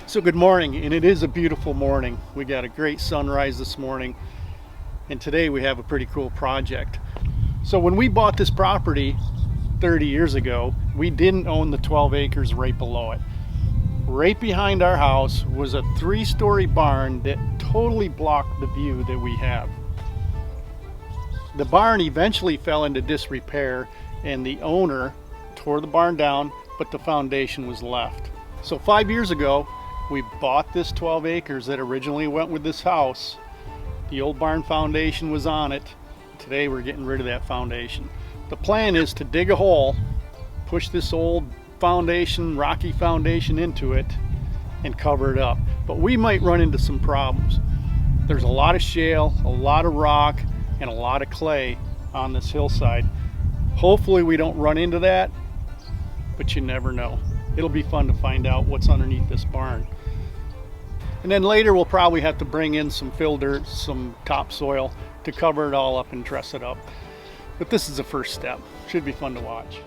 So good morning, and it is a beautiful morning. We got a great sunrise this morning, and today we have a pretty cool project. So when we bought this property 30 years ago, we didn't own the 12 acres right below it. Right behind our house was a 3-story barn that totally blocked the view that we have. The barn eventually fell into disrepair, and the owner tore the barn down, but the foundation was left. So 5 years ago, we bought this 12 acres that originally went with this house. The old barn foundation was on it. Today we're getting rid of that foundation. The plan is to dig a hole, push this old foundation, rocky foundation into it, and cover it up. But we might run into some problems. There's a lot of shale, a lot of rock, and a lot of clay on this hillside. Hopefully we don't run into that, but you never know. It'll be fun to find out what's underneath this barn. And then later we'll probably have to bring in some fill dirt, some topsoil to cover it all up and dress it up. But this is the first step. Should be fun to watch.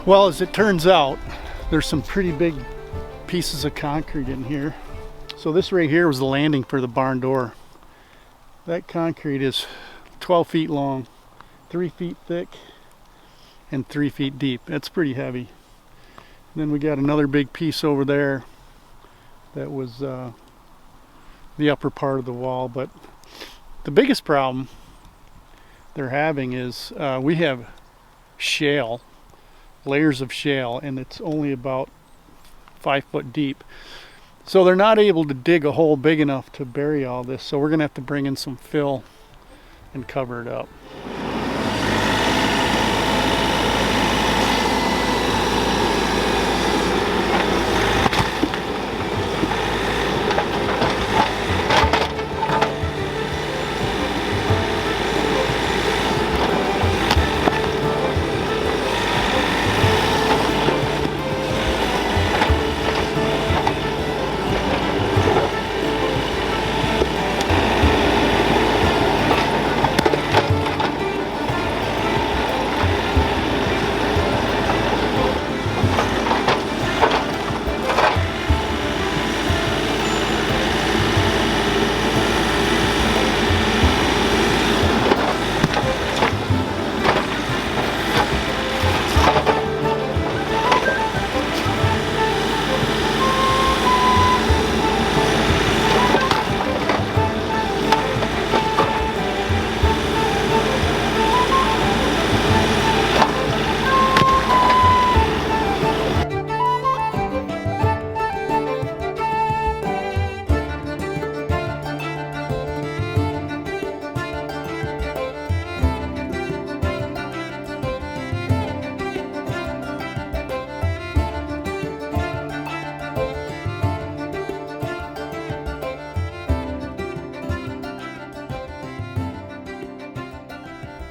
Well, as it turns out, there's some pretty big pieces of concrete in here. So this right here was the landing for the barn door. That concrete is 12 feet long, 3 feet thick, and 3 feet deep. That's pretty heavy. And then we got another big piece over there that was the upper part of the wall. But the biggest problem they're having is we have shale, layers of shale, and it's only about 5 foot deep. So they're not able to dig a hole big enough to bury all this, so we're gonna have to bring in some fill and cover it up.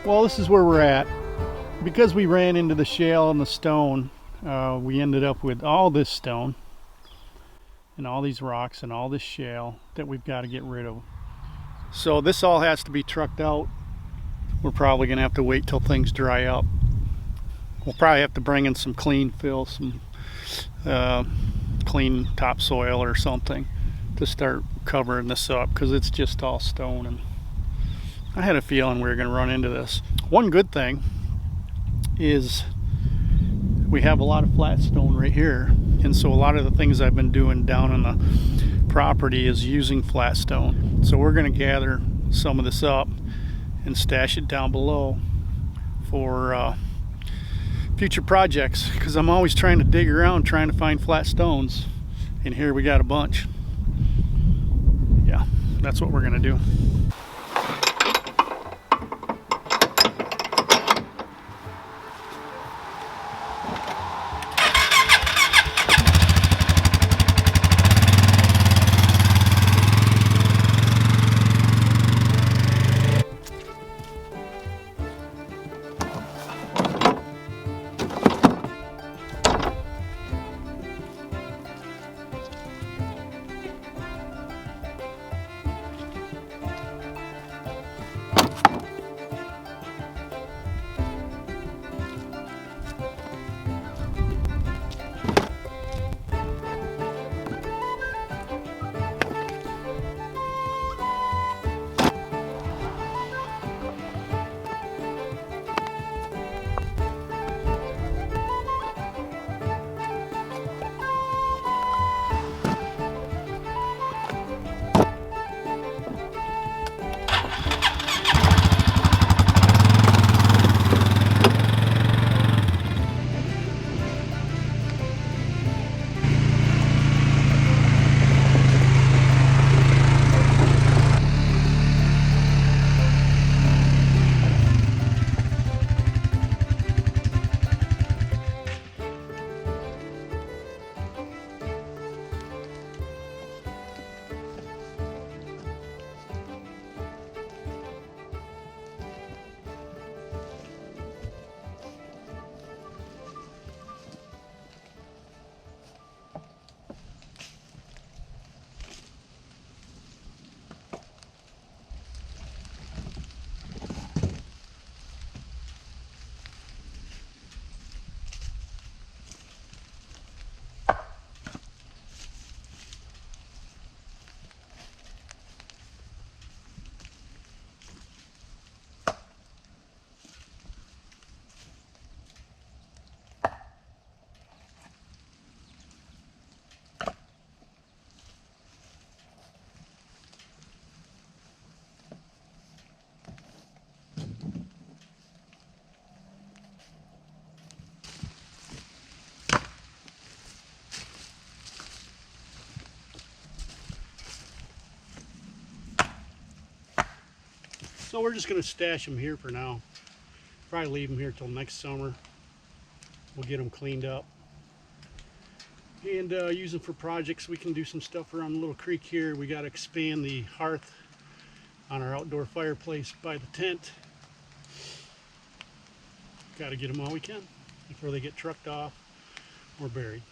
Well, this is where we're at. Because we ran into the shale and the stone, we ended up with all this stone and all these rocks and all this shale that we've got to get rid of. So this all has to be trucked out. We're probably going to have to wait till things dry up. We'll probably have to bring in some clean fill, some clean topsoil or something to start covering this up, because it's just all stone, and I had a feeling we were going to run into this. One good thing is we have a lot of flat stone right here, and so a lot of the things I've been doing down on the property is using flat stone. So we're going to gather some of this up and stash it down below for future projects, because I'm always trying to dig around trying to find flat stones, and here we got a bunch. Yeah, that's what we're going to do. So we're just going to stash them here for now. Probably leave them here till next summer. We'll get them cleaned up and use them for projects. We can do some stuff around the little creek here. We got to expand the hearth on our outdoor fireplace by the tent. Got to get them all we can before they get trucked off or buried.